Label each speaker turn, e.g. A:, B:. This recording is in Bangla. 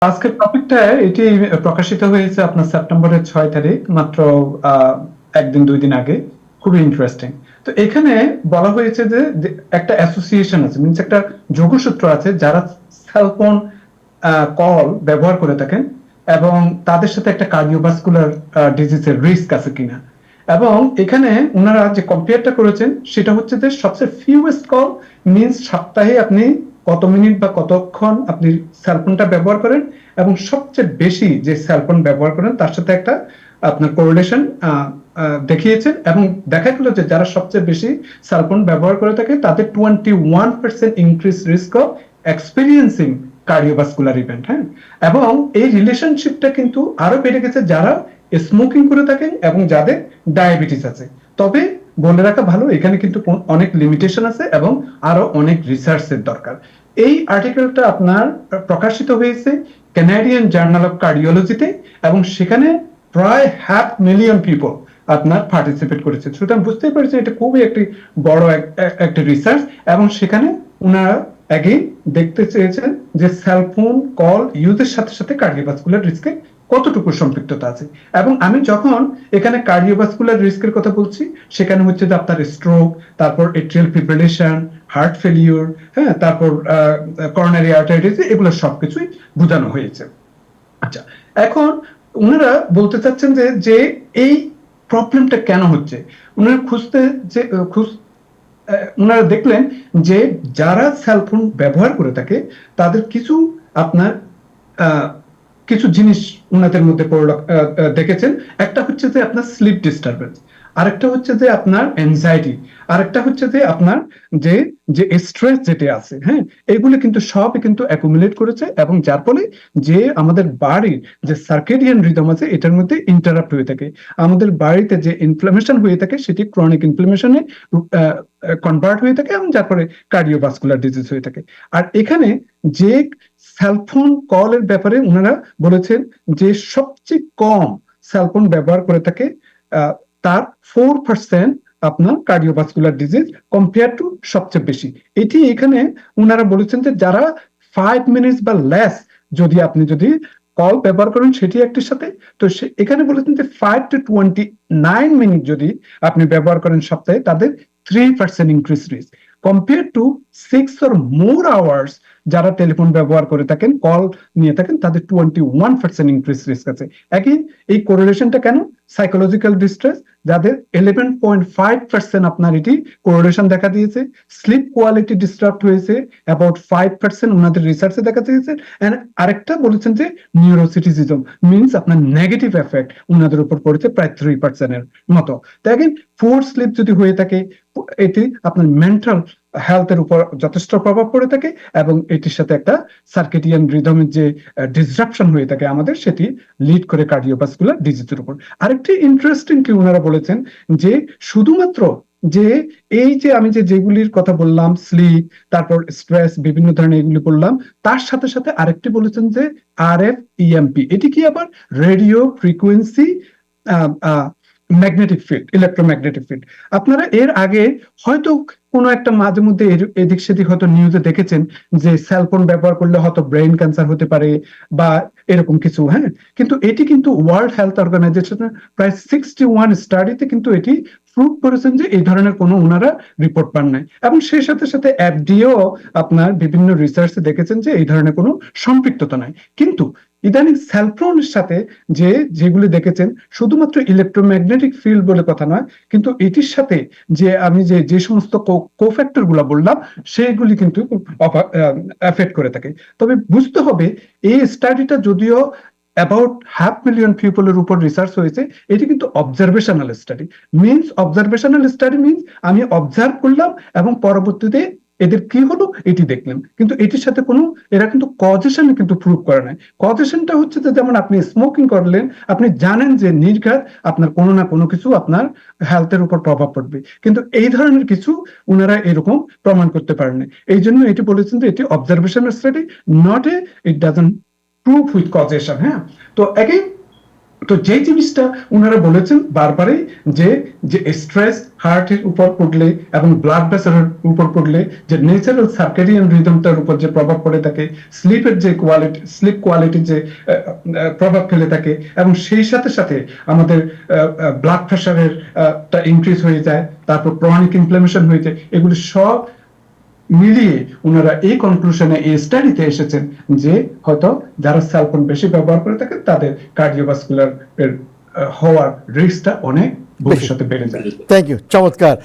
A: আজকের টপিকটা এটি প্রকাশিত হয়েছে আপনার সেপ্টেম্বরের 6 তারিখ, মাত্র একদিন 2 দিন আগে। খুবই ইন্টারেস্টিং। তো এখানে বলা হয়েছে যে একটা অ্যাসোসিয়েশন আছে, মিনস একটা যোগসূত্র আছে যারা সেলফোন কল ব্যবহার করে থাকেন এবং তাদের সাথে একটা কার্ডিওভাস্কুলার ডিজিজের রিস্ক আছে কিনা। এবং এখানে ওনারা যে কম্পেয়ারটা করেছেন সেটা হচ্ছে যে সবচেয়ে ফিউয়েস্ট কল, মিনস সপ্তাহে আপনি কত মিনিট বা কতক্ষণ আপনি সেলফোনটা ব্যবহার করেন, এবং সবচেয়ে বেশি যে সেলফোন ব্যবহার করেন তার সাথে একটা আপনার কোরিলেশন দেখিয়েছেন। এবং দেখা গেল যে যারা সবচেয়ে বেশি সেলফোন ব্যবহার করে থাকে তাদের 21% increase risk of experiencing cardiovascular event. হ্যাঁ, এবং এই রিলেশনশিপটা কিন্তু আরো বেড়ে গেছে যারা স্মোকিং করে থাকেন এবং যাদের ডায়াবেটিস আছে। তবে বলে রাখা ভালো, এখানে কিন্তু অনেক লিমিটেশন আছে এবং আরো অনেক রিসার্চের দরকার। এই আর্টিকেলটা আপনার প্রকাশিত হয়েছে কানাডিয়ান জার্নাল অফ কার্ডিওলজিতে, এবং সেখানে প্রায় 500,000 পিপল আপনার পার্টিসিপেট করেছে। সুতরাং বুঝতেই পারছেন এটা খুবই একটি বড় একটা রিসার্চ। এবং সেখানে ওনারা অ্যাগেইন দেখতে চেয়েছেন যে সেলফোন কল ইউজের সাথে সাথে কার্ডিওভাস্কুলার রিস্কে কতটুকু সম্পৃক্ততা আছে। এবং আমি যখন এখানে কার্ডিওভাস্কুলার রিস্কের কথা বলছি, সেখানে হচ্ছে যে আপনার স্ট্রোক, তারপর এট্রিয়াল ফিব্রিলেশন, হার্ট ফেলিওর, হ্যাঁ, তারপর করোনারি আর্টারিটিস, এগুলো সবকিছুই বোঝানো হয়েছে। আচ্ছা, এখন ওনারা বলতে চাচ্ছেন যে যে এই প্রবলেমটা কেন হচ্ছে। ওনারা যে ওনারা দেখলেন যে যারা সেলফোন ব্যবহার করে থাকে তাদের কিছু আপনার কিছু জিনিস ওনাদের মধ্যে দেখেছেন। একটা হচ্ছে যে আপনার স্লিপ ডিস্টারবেন্স, আরেকটা হচ্ছে যে আপনার এনজাইটি, আরেকটা হচ্ছে যে আপনার যে যে স্ট্রেস যেটা আছে, হ্যাঁ, এগুলো কিন্তু সবই কিন্তু অ্যাকুমুলেট করেছে, এবং যার ফলে যে আমাদের বাড়ির যে সার্কেডিয়ান রিদম আছে এটার মধ্যে ইন্টারাপ্ট হয়ে থাকে। আমাদের বাড়িতে যে ইনফ্লামেশন হয়ে থাকে সেটি ক্রনিক ইনফ্লামেশনে কনভার্ট হয়ে থাকে, এবং যার ফলে কার্ডিওভাস্কুলার ডিজিজ হয়ে থাকে। আর এখানে যে সেলফোন কলের ব্যাপারে ওনারা বলেছেন যে সবচেয়ে কম সেলফোন ব্যবহার করে থাকে তার 4% আপনার কার্ডিওভাস্কুলার ডিজিজ কম্পেয়ার টু সবচেয়ে বেশি। এটি এখানে ওনারা বলেছেন যে যারা 5 মিনিটস বা লেস যদি কল ব্যবহার করেন সেটি একটির সাথে, তো এখানে বলেছেন যে 5 to 29 মিনিট যদি আপনি ব্যবহার করেন সপ্তাহে, তাদের 3% increase risk compare to 6 or more hours যারা টেলিফোন ব্যবহার করে থাকেন, কল নিয়ে থাকেন, তাদের 21% ইনক্রিজ রিস্ক আছে। একই এই কোরিলেশনটা কেন? সাইকোলজিক্যাল ডিস্ট্রেস, যাদের 11.5% আপনার এটি কোরিলেশন দেখা দিয়েছে। স্লিপ কোয়ালিটি ডিস্টার্ব হয়েছে অ্যাবাউট 5% ওনাদের রিসার্চে দেখা দিয়েছে। এন্ড আরেকটা বলেছেন যে নিউরোসিটিসিজম, মিনস আপনার নেগেটিভ এফেক্ট ওনাদের উপর পড়েছে প্রায় 3% মতো। দেখেন, পুয়ার স্লিপ যদি হয়ে থাকে এটি আপনার মেন্টাল হেলথের উপর যথেষ্ট প্রভাব পড়ে থাকে, এবং এটির সাথে একটা সার্কেডিয়ান রিদমের যে ডিসরাপশন হয়ে থাকে আমাদের, সেটি লিড করে কার্ডিওভাস্কুলার ডিজিজের উপর। আরেকটি ইন্টারেস্টিং কি ওনারা বলেছেন যে শুধুমাত্র যে এই যে আমি যেগুলির কথা বললাম, স্লিপ, তারপর স্ট্রেস, বিভিন্ন ধরনের এগুলি বললাম, তার সাথে সাথে আরেকটি বলেছেন যে RF-EMP, এটি কি আবার radio frequency magnetic field, electromagnetic field. আপনারা এর আগে হয়তো কোনো একটা মাঝে মধ্যে এদিক সেদিক হয়তো নিউজে দেখেছেন যে সেলফোন ব্যবহার করলে হয়তো ব্রেন ক্যান্সার হতে পারে বা এরকম কিছু। হ্যাঁ, কিন্তু এটি কিন্তু ওয়ার্ল্ড হেলথ অর্গানাইজেশনের প্রায় 61 স্টাডিতে কিন্তু এটি প্রুভ করেছেন যে এই ধরনের কোনো ওনারা রিপোর্ট পান নাই। এবং সেই সাথে সাথে FDA আপনার বিভিন্ন রিসার্চে দেখেছেন যে এই ধরনের কোনো সম্পৃক্ততা নাই। কিন্তু ইদানিং সেলফোনের সাথে যেগুলি দেখেছেন শুধুমাত্র ইলেকট্রোম্যাগনেটিক ফিল্ড বলে কথা নয়, কিন্তু এটির সাথে যে আমি যে সমস্ত কোফ্যাক্টর গুলা বললাম সেগুলি কিন্তু এফেক্ট করে থাকে। তবে বুঝতে হবে এই স্টাডিটা যদিও অ্যাবাউট 500,000 পিপলের উপর রিসার্চ হয়েছে, এটি কিন্তু observational study. Observational study means আমি অবজার্ভ করলাম এবং পরবর্তীতে এদের কি হলো এটি দেখলাম, কিন্তু এটির সাথে কোনো এরা কিন্তু কজেশন কিন্তু প্রুভ করে নাই। কজেশনটা হচ্ছে যে যেমন আপনি স্মোকিং করলেন, আপনি জানেন যে নির্ঘাত আপনার কোনো না কোনো কিছু আপনার হেলথের উপর প্রভাব পড়বে, কিন্তু এই ধরনের কিছু ওনারা এরকম প্রমাণ করতে পারেন। এই জন্য এটি বলেছেন যে এটি observational study, not it doesn't prove with causation. হ্যাঁ, তো এগেইন তো যে জিনিসটা ওনারা বলেছেন বারবারই যে যে স্ট্রেস হার্টের উপর পড়লে এবং ব্লাড প্রেসারের উপর পড়লে যে ন্যাচারাল সার্কেডিয়ান রিদমটার উপর যে প্রভাব পড়ে থাকে, স্লিপের যে কোয়ালিটি, স্লিপ কোয়ালিটির যে প্রভাব ফেলে থাকে, এবং সেই সাথে সাথে আমাদের ব্লাড প্রেসারের টা ইনক্রিজ হয়ে যায়, তারপর ক্রনিক ইনফ্লামেশন হয়ে যায়, এগুলো সব মিলিয়ে ওনারা এই কনক্লুশনে, এই স্টাডিতে এসেছেন যে হয়তো যারা সেলফোন বেশি ব্যবহার করে থাকে তাদের কার্ডিওভাস্কুলার হওয়ার রিস্কটা অনেক ভবিষ্যতে বেড়ে যায়।
B: থ্যাংক ইউ, চমৎকার।